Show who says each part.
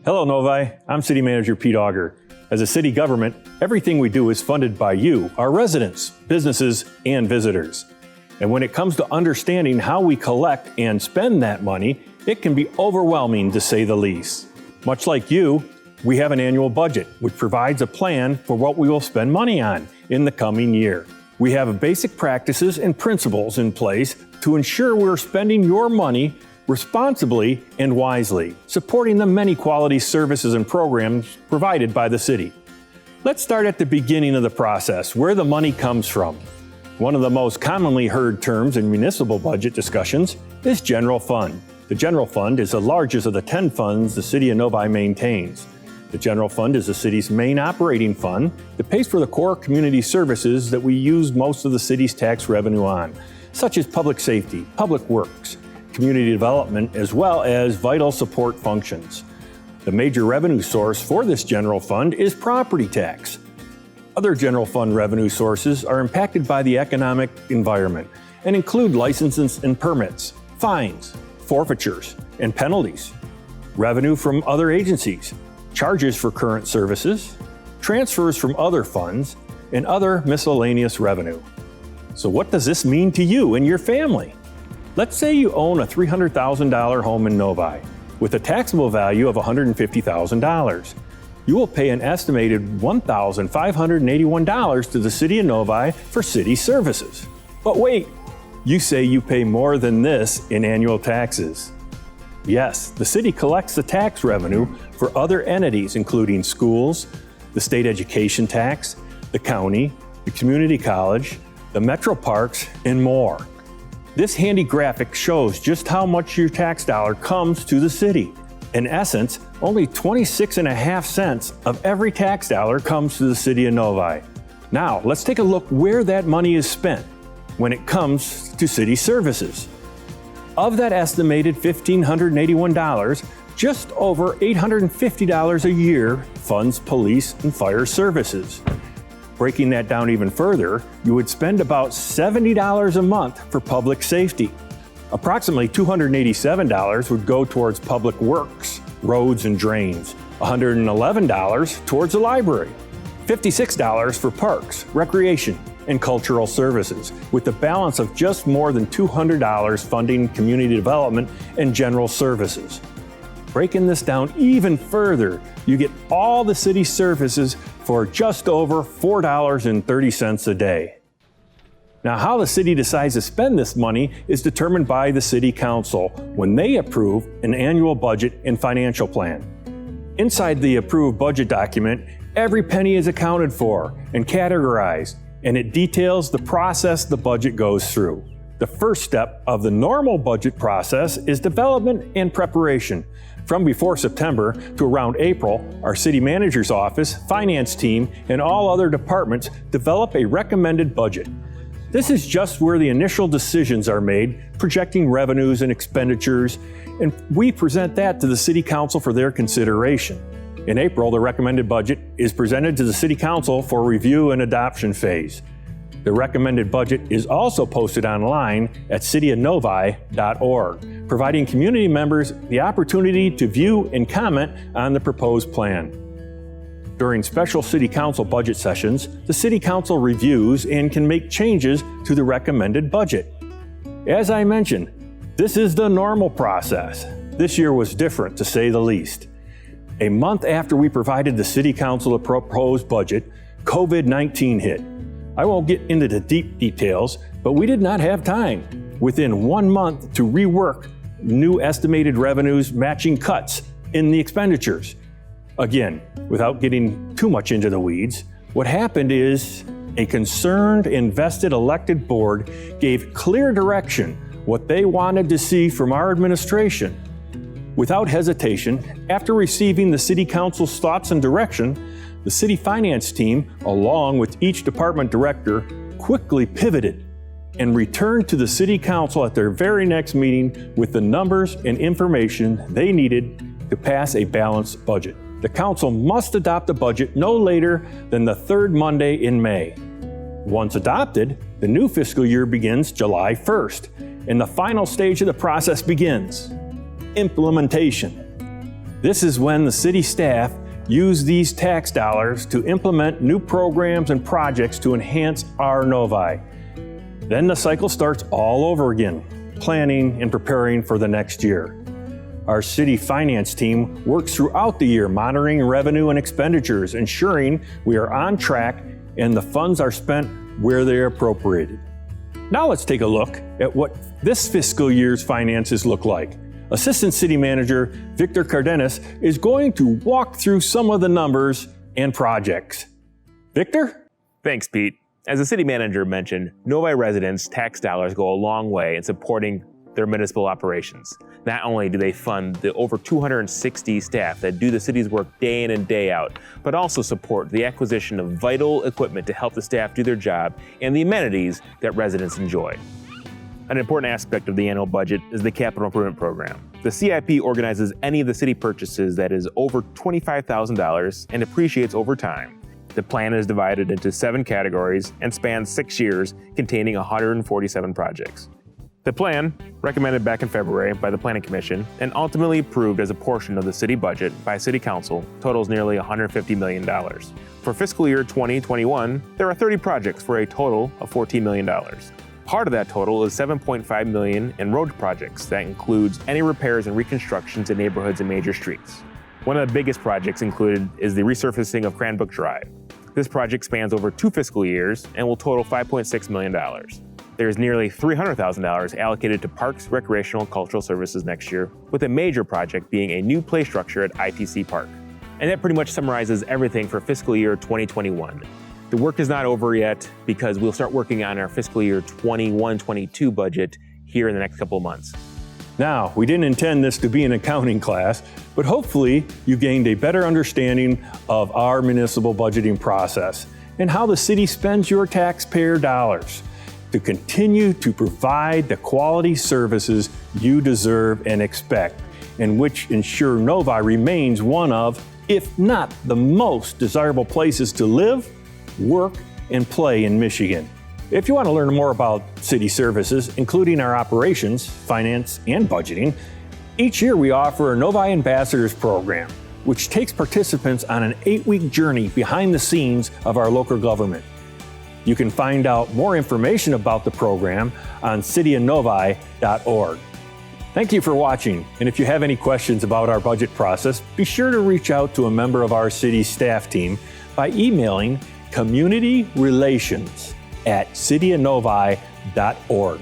Speaker 1: Hello, Novi. I'm City Manager Pete Auger. As a city government, everything we do is funded by you, our residents, businesses, and visitors. And when it comes to understanding how we collect and spend that money, it can be overwhelming to say the least. Much like you, we have an annual budget, which provides a plan for what we will spend money on in the coming year. We have basic practices and principles in place to ensure we're spending your money responsibly and wisely, supporting the many quality services and programs provided by the city. Let's start at the beginning of the process, where the money comes from. One of the most commonly heard terms in municipal budget discussions is general fund. The general fund is the largest of the 10 funds the city of Novi maintains. The general fund is the city's main operating fund that pays for the core community services that we use most of the city's tax revenue on, such as public safety, public works, community development, as well as vital support functions. The major revenue source for this general fund is property tax. Other general fund revenue sources are impacted by the economic environment and include licenses and permits, fines, forfeitures, and penalties, revenue from other agencies, charges for current services, transfers from other funds, and other miscellaneous revenue. So what does this mean to you and your family? Let's say you own a $300,000 home in Novi with a taxable value of $150,000. You will pay an estimated $1,581 to the city of Novi for city services. But wait, you say you pay more than this in annual taxes. Yes, the city collects the tax revenue for other entities, including schools, the state education tax, the county, the community college, the metro parks, and more. This handy graphic shows just how much your tax dollar comes to the city. In essence, only 26.5 cents of every tax dollar comes to the city of Novi. Now, let's take a look where that money is spent when it comes to city services. Of that estimated $1,581, just over $850 a year funds police and fire services. Breaking that down even further, you would spend about $70 a month for public safety. Approximately $287 would go towards public works, roads and drains, $111 towards the library, $56 for parks, recreation, and cultural services, with the balance of just more than $200 funding community development and general services. Breaking this down even further, you get all the city services for just over $4.30 a day. Now, how the city decides to spend this money is determined by the city council when they approve an annual budget and financial plan. Inside the approved budget document, every penny is accounted for and categorized, and it details the process the budget goes through. The first step of the normal budget process is development and preparation. From before September to around April, our city manager's office, finance team, and all other departments develop a recommended budget. This is just where the initial decisions are made, projecting revenues and expenditures, and we present that to the city council for their consideration. In April, the recommended budget is presented to the city council for review and adoption phase. The recommended budget is also posted online at cityofnovi.org, providing community members the opportunity to view and comment on the proposed plan. During special city council budget sessions, the city council reviews and can make changes to the recommended budget. As I mentioned, this is the normal process. This year was different, to say the least. A month after we provided the city council a proposed budget, COVID-19 hit. I won't get into the deep details, but we did not have time within 1 month to rework new estimated revenues matching cuts in the expenditures. Again, without getting too much into the weeds, what happened is a concerned, invested elected board gave clear direction what they wanted to see from our administration. Without hesitation, after receiving the city council's thoughts and direction, the city finance team, along with each department director, quickly pivoted and returned to the city council at their very next meeting with the numbers and information they needed to pass a balanced budget. The council must adopt the budget no later than the third Monday in May. Once adopted, the new fiscal year begins July 1st, and the final stage of the process begins: implementation. This is when the city staff use these tax dollars to implement new programs and projects to enhance our Novi. Then the cycle starts all over again, planning and preparing for the next year. Our city finance team works throughout the year monitoring revenue and expenditures, ensuring we are on track and the funds are spent where they are appropriated. Now let's take a look at what this fiscal year's finances look like. Assistant City Manager Victor Cardenas is going to walk through some of the numbers and projects. Victor?
Speaker 2: Thanks, Pete. As the city manager mentioned, Novi residents' tax dollars go a long way in supporting their municipal operations. Not only do they fund the over 260 staff that do the city's work day in and day out, but also support the acquisition of vital equipment to help the staff do their job and the amenities that residents enjoy. An important aspect of the annual budget is the capital improvement program. The CIP organizes any of the city purchases that is over $25,000 and depreciates over time. The plan is divided into 7 categories and spans 6 years, containing 147 projects. The plan, recommended back in February by the Planning Commission and ultimately approved as a portion of the city budget by City Council, totals nearly $150 million. For fiscal year 2021, there are 30 projects for a total of $14 million. Part of that total is $7.5 million in road projects that includes any repairs and reconstructions in neighborhoods and major streets. One of the biggest projects included is the resurfacing of Cranbrook Drive. This project spans over 2 fiscal years and will total $5.6 million. There's nearly $300,000 allocated to parks, recreational, and cultural services next year, with a major project being a new play structure at ITC Park. And that pretty much summarizes everything for fiscal year 2021. The work is not over yet because we'll start working on our fiscal year 21-22 budget here in the next couple of months.
Speaker 1: Now, we didn't intend this to be an accounting class, but hopefully you gained a better understanding of our municipal budgeting process and how the city spends your taxpayer dollars to continue to provide the quality services you deserve and expect, and which ensure Novi remains one of, if not the most desirable places to live, work, and play in Michigan. If you want to learn more about city services, including our operations, finance, and budgeting, each year we offer a Novi Ambassadors program, which takes participants on an 8-week journey behind the scenes of our local government. You can find out more information about the program on cityofnovi.org. Thank you for watching, and if you have any questions about our budget process, be sure to reach out to a member of our city staff team by emailing communityrelations@cityofnovi.org.